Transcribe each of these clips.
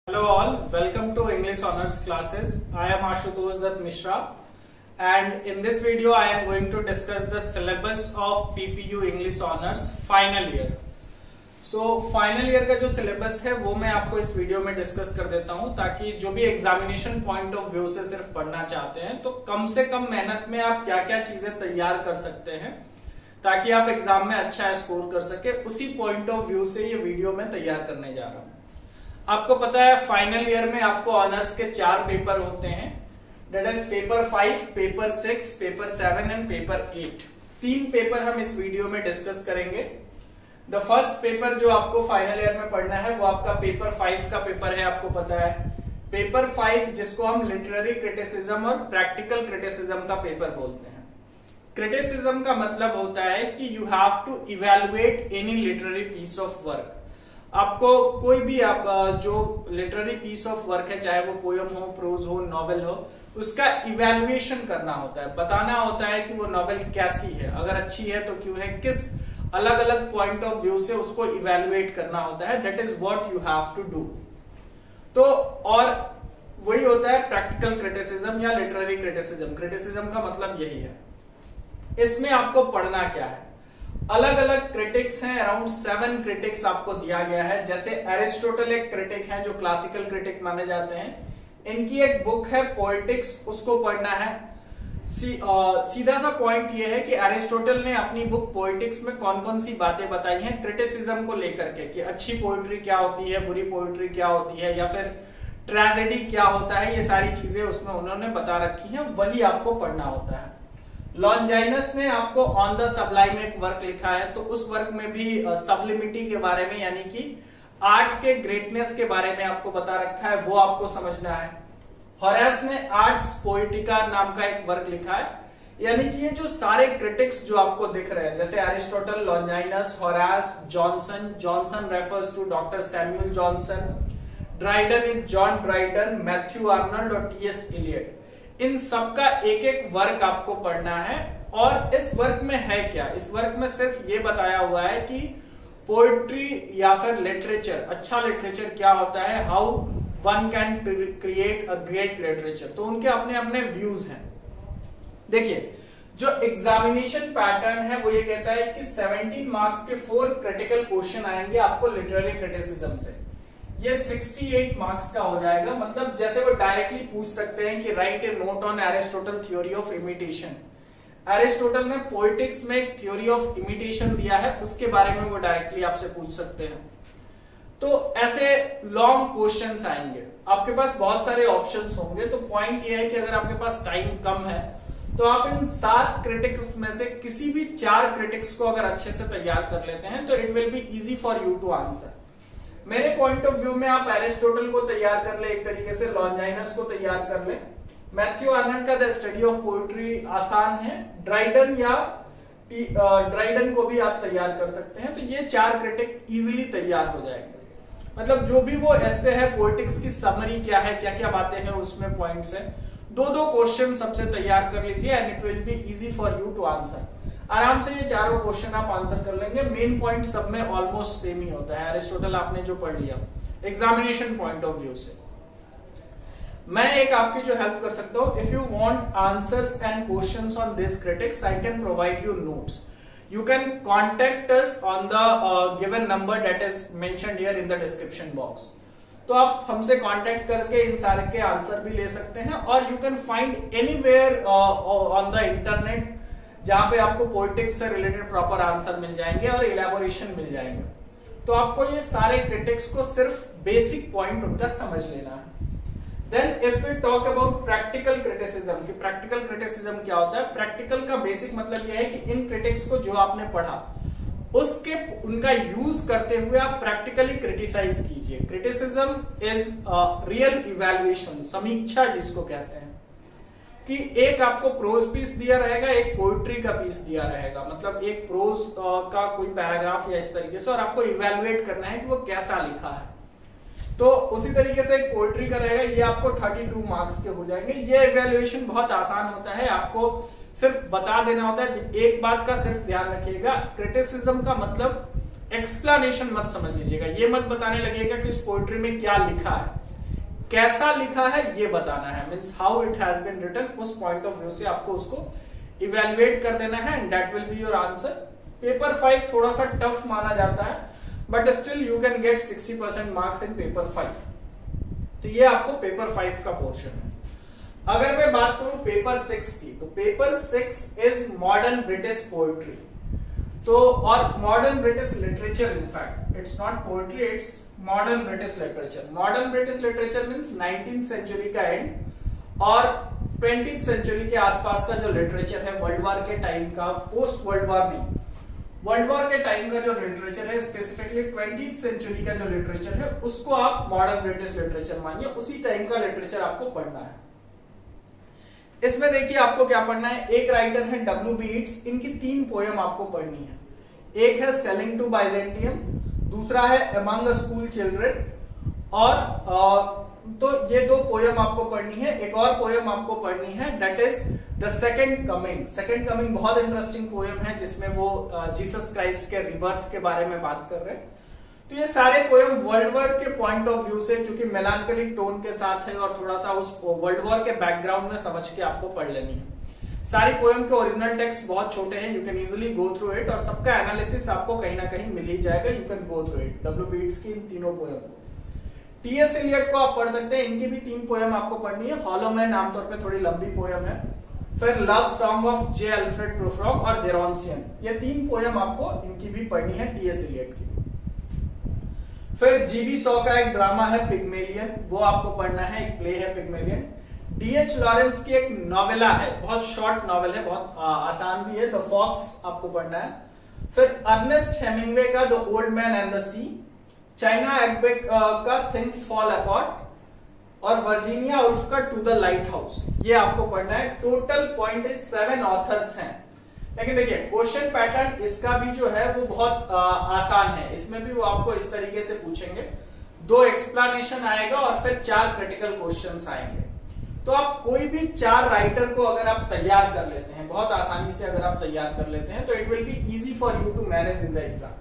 Hello all, welcome to English Honors classes. I am Ashutosh Dutt Mishra and in this video I am going to discuss the syllabus of PPU English Honors final year. So final year का जो syllabus है वो मैं आपको इस video में discuss कर देता हूं ताकि जो भी एग्जामिनेशन पॉइंट ऑफ व्यू से सिर्फ पढ़ना चाहते हैं तो कम से कम मेहनत में आप क्या क्या चीजें तैयार कर सकते हैं ताकि आप एग्जाम में अच्छा स्कोर कर सके, उसी पॉइंट ऑफ व्यू से ये वीडियो मैं तैयार करने जा रहा हूं। आपको पता है फाइनल ईयर में आपको ऑनर्स के 4 पेपर होते हैं, that is paper 5, paper 6, paper 7 and paper 8। 3 paper हम इस वीडियो में डिस्कस करेंगे। द फर्स्ट पेपर जो आपको फाइनल ईयर में पढ़ना है वो आपका पेपर 5 का पेपर है। आपको पता है पेपर 5 जिसको हम लिटरेरी क्रिटिसिज्म और प्रैक्टिकल क्रिटिसिज्म का पेपर बोलते हैं। क्रिटिसिज्म का मतलब होता है कि you have to evaluate any literary piece of work. आपको कोई भी आप जो लिटरेरी पीस ऑफ वर्क है, चाहे वो पोयम हो, प्रोज हो, नॉवेल हो, उसका इवैल्यूएशन करना होता है, बताना होता है कि वो नॉवेल कैसी है, अगर अच्छी है तो क्यों है, किस अलग अलग पॉइंट ऑफ व्यू से उसको इवैल्यूएट करना होता है। That is what you have to do. तो और वही होता है प्रैक्टिकल क्रिटिसिज्म या लिटरेरी क्रिटिसिज्म। क्रिटिसिज्म का मतलब यही है। इसमें आपको पढ़ना क्या है, अलग अलग क्रिटिक्स हैं, अराउंड 7 क्रिटिक्स आपको दिया गया है। जैसे एरिस्टोटल एक क्रिटिक है जो क्लासिकल क्रिटिक माने जाते हैं। इनकी एक बुक है पोएटिक्स, उसको पढ़ना है। सीधा सा पॉइंट ये है कि एरिस्टोटल ने अपनी बुक पोएटिक्स में कौन कौन सी बातें बताई हैं क्रिटिसिज्म को लेकर के, कि अच्छी पोएट्री क्या होती है, बुरी पोएट्री क्या होती है, या फिर ट्रेजेडी क्या होता है, ये सारी चीजें उसमें उन्होंने बता रखी हैं, वही आपको पढ़ना होता है। लॉन्जाइनस ने आपको ऑन द सबलाइम एक वर्क लिखा है, तो उस वर्क में भी सबलिमिटी के बारे में यानी कि आर्ट के ग्रेटनेस के बारे में आपको बता रखा है, वो आपको समझना है। होरेस ने आर्ट्स पोएटिका नाम का एक वर्क लिखा है। यानी कि ये जो सारे क्रिटिक्स जो आपको दिख रहे हैं, जैसे Aristotle, Longinus, Horace, Johnson refers to doctor Samuel Johnson, Dryden is John Dryden, Matthew Arnold और टी.एस. इलियट। इन सब का एक एक वर्क आपको पढ़ना है। और इस वर्क में है क्या, इस वर्क में सिर्फ ये बताया हुआ है कि पोएट्री या फिर लिटरेचर, अच्छा लिटरेचर क्या होता है, how one can create a great literature. तो उनके अपने अपने व्यूज हैं। देखिए जो एग्जामिनेशन पैटर्न है वो ये कहता है कि 17 मार्क्स के 4 क्रिटिकल क्वेश्चन आएंगे आपको लिटरेरी क्रिटिसिज्म से। ये 68 मार्क्स का हो जाएगा। मतलब जैसे वो डायरेक्टली पूछ सकते हैं कि right A note on Aristotle theory of imitation. Aristotle ने पोएटिक्स में एक थ्योरी ऑफ इमिटेशन दिया है, उसके बारे में वो डायरेक्टली आपसे पूछ सकते हैं। तो ऐसे लॉन्ग क्वेश्चंस आएंगे, आपके पास बहुत सारे ऑप्शंस होंगे। तो पॉइंट ये है कि अगर आपके पास टाइम कम है तो आप इन 7 क्रिटिक्स में से किसी भी 4 क्रिटिक्स को अगर अच्छे से तैयार कर लेते हैं तो it will be easy for you to answer. मेरे पॉइंट ऑफ व्यू में आप एरिस्टोटल को तैयार कर ले, एक तरीके से लॉन्जाइनस को तैयार कर ले। मैथ्यू आर्नल्ड का द स्टडी ऑफ पोएट्री आसान है। ड्राइडन को भी आप तैयार कर सकते हैं। तो ये 4 क्रिटिक इजीली तैयार हो जाएंगे। मतलब जो भी वो ऐसे है, पोएटिक्स की समरी क्या है, क्या क्या बातें हैं उसमें पॉइंट्स है, 2-2 क्वेश्चन सबसे तैयार कर लीजिए and it will be easy for you to answer. आराम से ये चारों क्वेश्चन आप आंसर कर लेंगे। मेन पॉइंट सब में ऑलमोस्ट सेम ही होता है। एरिस्टोटल आपने जो पढ़ लिया एग्जामिनेशन पॉइंट ऑफ व्यू से। मैं एक आपकी जो हेल्प कर सकता हूं, if you want answers and questions on this critics I can provide you notes. You can contact us on the given number that is mentioned here in the description box. तो आप हमसे contact करके इन सारे के answer भी ले सकते हैं। और you can find anywhere on the internet जहां पे आपको पोएटिक्स से रिलेटेड प्रॉपर आंसर मिल जाएंगे और इलेबोरेशन मिल जाएंगे। तो आपको ये सारे क्रिटिक्स को सिर्फ बेसिक पॉइंट उनका समझ लेना है। Then if we talk about practical criticism, कि प्रैक्टिकल क्रिटिसिज्म क्या होता है। प्रैक्टिकल का बेसिक मतलब यह है कि इन क्रिटिक्स को जो आपने पढ़ा उसके उनका यूज करते हुए आप प्रैक्टिकली क्रिटिसाइज कीजिए। क्रिटिसिज्म इज रियल इवैल्यूएशन, समीक्षा जिसको कहते हैं, कि एक आपको प्रोज पीस दिया रहेगा, एक पोएट्री का पीस दिया रहेगा, मतलब एक प्रोज का कोई पैराग्राफ या इस तरीके से, और आपको इवैल्यूएट करना है कि वो कैसा लिखा है। तो उसी तरीके से एक पोएट्री का रहेगा, ये आपको 32 मार्क्स के हो जाएंगे। ये इवैल्यूएशन बहुत आसान होता है, आपको सिर्फ बता देना होता है। एक बात का सिर्फ ध्यान रखिएगा, क्रिटिसिज्म का मतलब एक्सप्लेनेशन मत समझ लीजिएगा। ये मत बताने लगेगा कि इस पोएट्री में क्या लिखा है, कैसा लिखा है ये बताना है, means how it has been written, उस पॉइंट ऑफ व्यू से आपको उसको इवेल्युएट कर देना है and that will be your answer. Paper 5 थोड़ा सा टफ माना जाता है but still you can get 60% marks in paper 5। तो ये आपको पेपर 5 का पोर्शन है। अगर मैं बात करूं पेपर 6 की, तो paper 6 is modern British poetry. तो और modern British literature, in fact it's not poetry, it's modern British literature. मॉडर्न ब्रिटिश लिटरेचर मींस 19th सेंचुरी का एंड और 20th सेंचुरी के आसपास का जो लिटरेचर है, वर्ल्ड वॉर के टाइम का, पोस्ट वर्ल्ड वॉर नहीं, वर्ल्ड वॉर के टाइम का जो लिटरेचर है, स्पेसिफिकली 20th सेंचुरी का जो लिटरेचर है, उसको आप मॉडर्न ब्रिटिश लिटरेचर मानिए। उसी टाइम का लिटरेचर आपको पढ़ना है। इसमें देखिए आपको क्या पढ़ना है, एक राइटर है W.B. Yeats, इनकी 3 पोयम आपको पढ़नी है। एक है सेलिंग टू बाइजेंटियम, दूसरा है अमंग स्कूल चिल्ड्रन, और तो ये 2 पोयम आपको पढ़नी है। एक और पोयम आपको पढ़नी है, that is the second coming. Second coming बहुत इंटरेस्टिंग पोयम है जिसमें वो जीसस क्राइस्ट के रिबर्थ के बारे में बात कर रहे हैं। तो ये सारे पोयम वर्ल्ड वॉर के पॉइंट ऑफ व्यू से, क्योंकि मेलांकोलिक टोन के साथ है और थोड़ा सा उस वर्ल्ड वॉर के बैकग्राउंड में समझ के आपको पढ़ लेनी है। सारी पोयम के ओरिजिनल टेक्स्ट बहुत छोटे हैं, you can easily go through it, और सबका एनालिसिस आपको कहीं ना कहीं मिल ही जाएगा, you can go through it. W.B. Yeats की इन तीनों पोयम को, T.S. Eliot को आप पढ़ सकते हैं, इनकी भी 3 पोयम आपको पढ़नी है। हॉलो मैन आमतौर पे थोड़ी लंबी पोयम है। फिर love song of J Alfred Prufrock और जेरोन्सियन, ये 3 पोयम आपको इनकी भी पढ़नी है, T.S. Eliot की। फिर G.B. शॉ का एक ड्रामा है पिग्मेलियन, वो आपको पढ़ना है, एक प्ले है पिग्मेलियन। D.H. लॉरेंस की एक नॉवेला है, बहुत शॉर्ट नॉवेल है, बहुत आसान भी है, द फॉक्स आपको पढ़ना है। फिर अर्नेस्ट हेमिंग्वे का the old man and the sea, Chinua एग्बेक का थिंग्स फॉल अपार्ट, और वर्जीनिया वुल्फ का टू द लाइट हाउस, ये आपको पढ़ना है। टोटल पॉइंट इज 7 ऑथर्स हैं। लेकिन देखिए क्वेश्चन पैटर्न इसका भी जो है वो बहुत आसान है। इसमें भी वो आपको इस तरीके से पूछेंगे, 2 एक्सप्लेनेशन आएगा और फिर 4 क्रिटिकल क्वेश्चंस आएंगे। तो आप कोई भी 4 राइटर को अगर आप तैयार कर लेते हैं, बहुत आसानी से अगर आप तैयार कर लेते हैं, तो it will be easy for you to manage in the exam.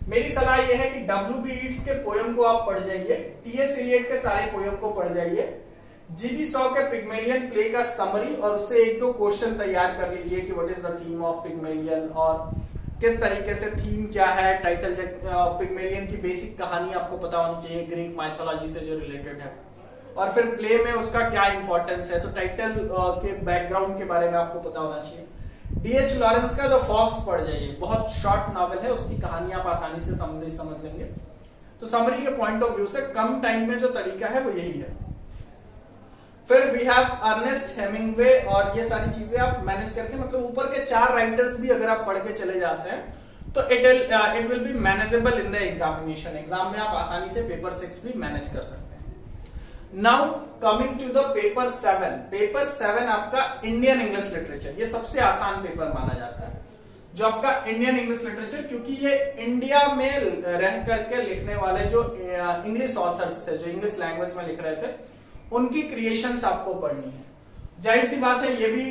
मेरी सलाह यह है कि W.B. Yeats के पोयम को आप पढ़ जाइए, T.S. Eliot के सारे पोयम को पढ़ जाइए, G.B. शॉ के पिग्मेलियन प्ले का समरी और उससे 1-2 क्वेश्चन तैयार कर लीजिए कि what is the theme of Pygmalion, और किस तरीके से थीम क्या है, टाइटल पिग्मेलियन की बेसिक कहानी आपको पता होनी चाहिए, ग्रीक माइथोलॉजी से जो रिलेटेड है, और फिर प्ले में उसका क्या इंपॉर्टेंस है, तो टाइटल के बैकग्राउंड के बारे में आपको पता होना चाहिए। D.H. लॉरेंस का द फॉक्स पढ़ जाइए, बहुत शॉर्ट नॉवेल है, उसकी कहानी आप आसानी से समझ लेंगे। तो समरी के पॉइंट ऑफ व्यू से कम टाइम में जो तरीका है वो यही है। फिर वी हैव अर्नेस्ट हेमिंग्वे, और ये सारी चीजें आप मैनेज करके, मतलब ऊपर के 4 राइटर्स भी अगर आप पढ़ के चले जाते हैं तो it will be manageable in the examination. Exam में आप आसानी से पेपर 6 भी मैनेज कर सकते हैं। Now coming to the paper 7। Paper 7 आपका इंडियन इंग्लिश लिटरेचर, ये सबसे आसान पेपर माना जाता है जो आपका इंडियन इंग्लिश लिटरेचर, क्योंकि ये इंडिया में रह करके लिखने वाले जो इंग्लिश ऑथर्स थे, जो इंग्लिश लैंग्वेज में लिख रहे थे, उनकी क्रिएशंस आपको पढ़नी है। जाहिर सी बात है, ये भी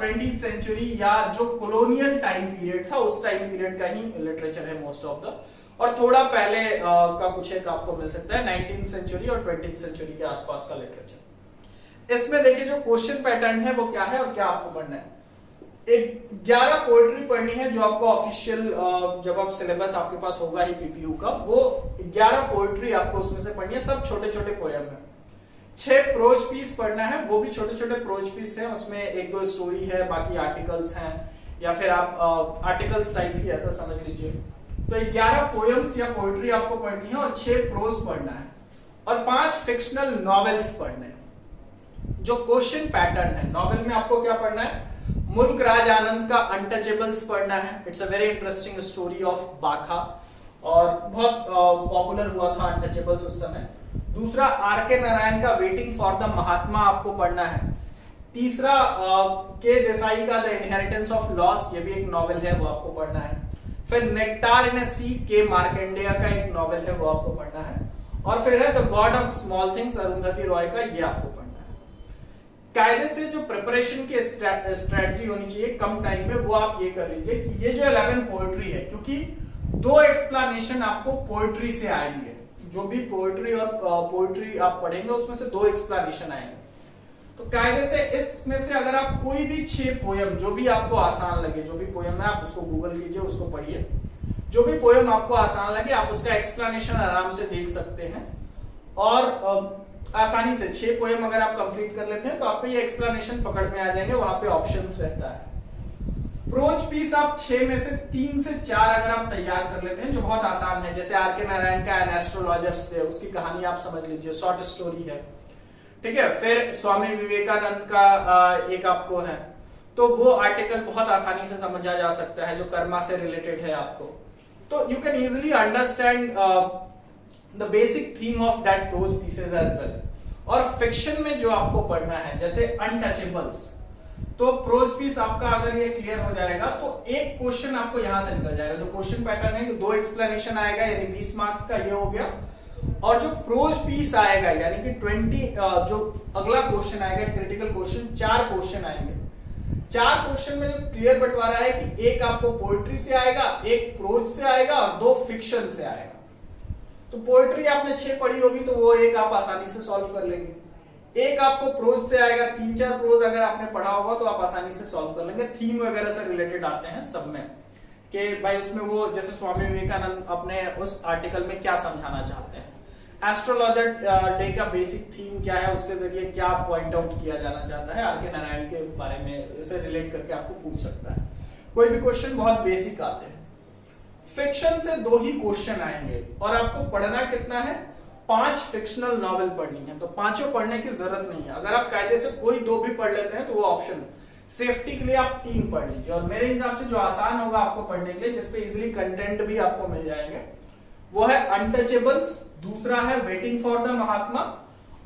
20th सेंचुरी या जो कॉलोनियल टाइम पीरियड था उस टाइम पीरियड का ही लिटरेचर है मोस्ट ऑफ द, और थोड़ा पहले का कुछ एक आपको मिल सकता है 19th सेंचुरी और 20th सेंचुरी के आसपास का लिटरेचर। इसमें देखिए जो क्वेश्चन पैटर्न है वो क्या है और क्या आपको पढ़ना है। एक 11 पोएट्री पढ़नी है जो आपको ऑफिशियल, जब आप सिलेबस आपके पास होगा ही पीपीयू का, वो 11 पोएट्री आपको उसमें से पढ़नी है, सब छोटे छोटे पोयम है। 6 प्रोज पीस पढ़ना है, वो भी छोटे छोटे प्रोज पीस है, उसमें 1-2 स्टोरी है, बाकी आर्टिकल्स हैं, या फिर आप आर्टिकल्स टाइप ही ऐसा समझ लीजिए। तो 11 पोयम्स या पोएट्री आपको पढ़नी है और 6 प्रोज पढ़ना है, और 5 फिक्शनल नॉवेल्स पढ़ने हैं। जो क्वेश्चन पैटर्न है, नॉवेल में आपको क्या पढ़ना है, मुल्क राज आनंद का अनटचेबल्स पढ़ना है। It's a very interesting story of बाखा, और बहुत पॉपुलर हुआ था अनटचेबल्स उस समय। दूसरा आर.के. नारायण का वेटिंग फॉर द महात्मा आपको पढ़ना है। तीसरा के देसाई का द इनहेरिटेंस ऑफ लॉस, ये भी एक नॉवेल है, वो आपको पढ़ना है। फिर नेक्टार इन ए सी, के मार्कंडेय का एक नॉवेल है, वो आपको पढ़ना है। और फिर है the God of small things, Arundhati Roy का, ये आपको पढ़ना है। कायदे से जो प्रिपरेशन की स्ट्रेटजी होनी चाहिए कम टाइम में, वो आप ये कर लीजिए कि ये जो 11 पोएट्री है, क्योंकि 2 एक्सप्लेनेशन आपको पोएट्री से आएंगे, जो भी पोएट्री और पोएट्री आप पढ़ेंगे उसमें से 2 एक्सप्लेनेशन आएंगे। तो कायदे से इसमें से अगर आप कोई भी 6 पोयम जो भी आपको आसान लगे, जो भी पोयम है आप उसको गूगल कीजिए, उसको पढ़िए, जो भी पोयम आपको आसान लगे आप उसका एक्सप्लेनेशन आराम से देख सकते हैं और आसानी से 6 पोयम अगर आप कंप्लीट कर लेते हैं तो आपको ये एक्सप्लेनेशन पकड़ में आ जाएंगे। वहां पे ऑप्शंस रहता है। प्रोज पीस आप 6 में से 3 से 4 अगर आप तैयार कर लेते हैं जो बहुत आसान है, जैसे आर के नारायण का एन एस्ट्रोलॉजर्स है, उसकी कहानी आप समझ लीजिए, शॉर्ट स्टोरी है, ठीक है। फिर स्वामी विवेकानंद का एक आपको है, तो वो आर्टिकल बहुत आसानी से समझा जा सकता है जो कर्मा से रिलेटेड है आपको, तो you can easily understand the basic theme of that prose pieces as well. और फिक्शन में जो आपको पढ़ना है जैसे अनटचेबल्स, तो प्रोज पीस आपका अगर ये क्लियर हो जाएगा तो एक क्वेश्चन आपको यहां से निकल जाएगा। जो क्वेश्चन पैटर्न है 2 एक्सप्लेनेशन आएगा यानी 20 मार्क्स का ये हो गया, और जो प्रोज पीस आएगा यानी कि 20 जो अगला क्वेश्चन आएगा क्रिटिकल क्वेश्चन, 4 क्वेश्चन आएंगे। 4 क्वेश्चन में जो क्लियर बंटवारा है कि एक आपको पोएट्री से आएगा, एक प्रोज से आएगा और 2 फिक्शन से आएगा। तो पोएट्री आपने 6 पढ़ी होगी तो वो एक आप आसानी से सॉल्व कर लेंगे, एक आपको प्रोज से आएगा, 3-4 प्रोज अगर आपने पढ़ा होगा तो आप आसानी से सॉल्व कर लेंगे। थीम वगैरह से रिलेटेड आते हैं सब में कि भाई उसमें वो जैसे स्वामी विवेकानंद अपने उस आर्टिकल में क्या समझाना चाहते हैं, एस्ट्रोलॉजर डे का बेसिक थीम क्या है, उसके जरिए क्या पॉइंट आउट किया जाना चाहता है, आर के नारायण के बारे में इसे रिलेट करके आपको पूछ सकता है। कोई भी क्वेश्चन बहुत बेसिक आते हैं। फिक्शन से 2 ही क्वेश्चन आएंगे और आपको पढ़ना कितना है, 5 फिक्शनल नॉवेल पढ़नी है, तो 5 पढ़ने की जरूरत नहीं है। अगर आप कायदे से कोई 2 भी पढ़ लेते हैं तो वो ऑप्शन, सेफ्टी के लिए आप 3 पढ़ लीजिए। और मेरे हिसाब से जो आसान होगा आपको पढ़ने के लिए, जिसपे इजिली कंटेंट भी आपको मिल जाएंगे, वो है अनटचेबल्स, दूसरा है वेटिंग फॉर द महात्मा,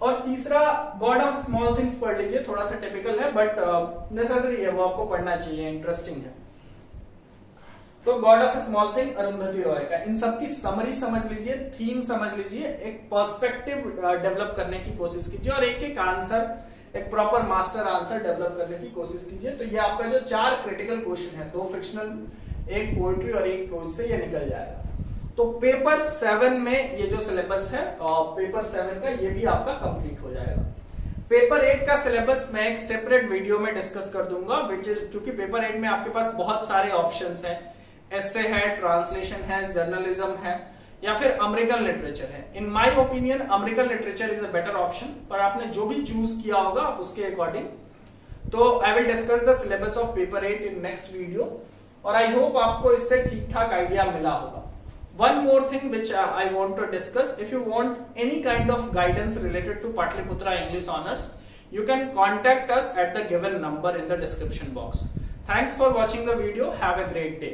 और तीसरा गॉड ऑफ स्मॉल थिंग्स पढ़ लीजिए। थोड़ा सा टिपिकल है बट नेसेसरी है, वो आपको पढ़ना चाहिए, इंटरेस्टिंग है। तो God of small thing Arundhati Roy का, इन सब की समरी समझ लीजिए, थीम समझ लीजिए, एक पर्सपेक्टिव डेवलप करने की कोशिश कीजिए और एक आंसर, एक प्रॉपर मास्टर आंसर डेवलप करने की कोशिश कीजिए। तो ये आपका जो 4 क्रिटिकल क्वेश्चन है, 2 फिक्शनल, एक पोएट्री और एक प्रोज से, ये निकल जाएगा। तो पेपर 7 में ये जो सिलेबस है पेपर 7 का, ये भी आपका कंप्लीट हो जाएगा। पेपर 8 का सिलेबस मैं एक सेपरेट वीडियो में डिस्कस कर दूंगा, क्योंकि पेपर 8 में आपके पास बहुत सारे ऑप्शंस हैं, एसे है, ट्रांसलेशन है, जर्नलिज्म है या फिर अमेरिकन लिटरेचर है। In my opinion American literature is a better option, पर आपने जो भी चूज किया होगा आप उसके अकॉर्डिंग। तो I will discuss the syllabus of paper 8 in next video, और आई होप आपको इससे ठीक ठाक आइडिया मिला होगा। One more thing which I want to discuss, if you want any kind of guidance related to Patliputra English Honors, you can contact us at the given number in the description box. Thanks for watching the video. Have a great day.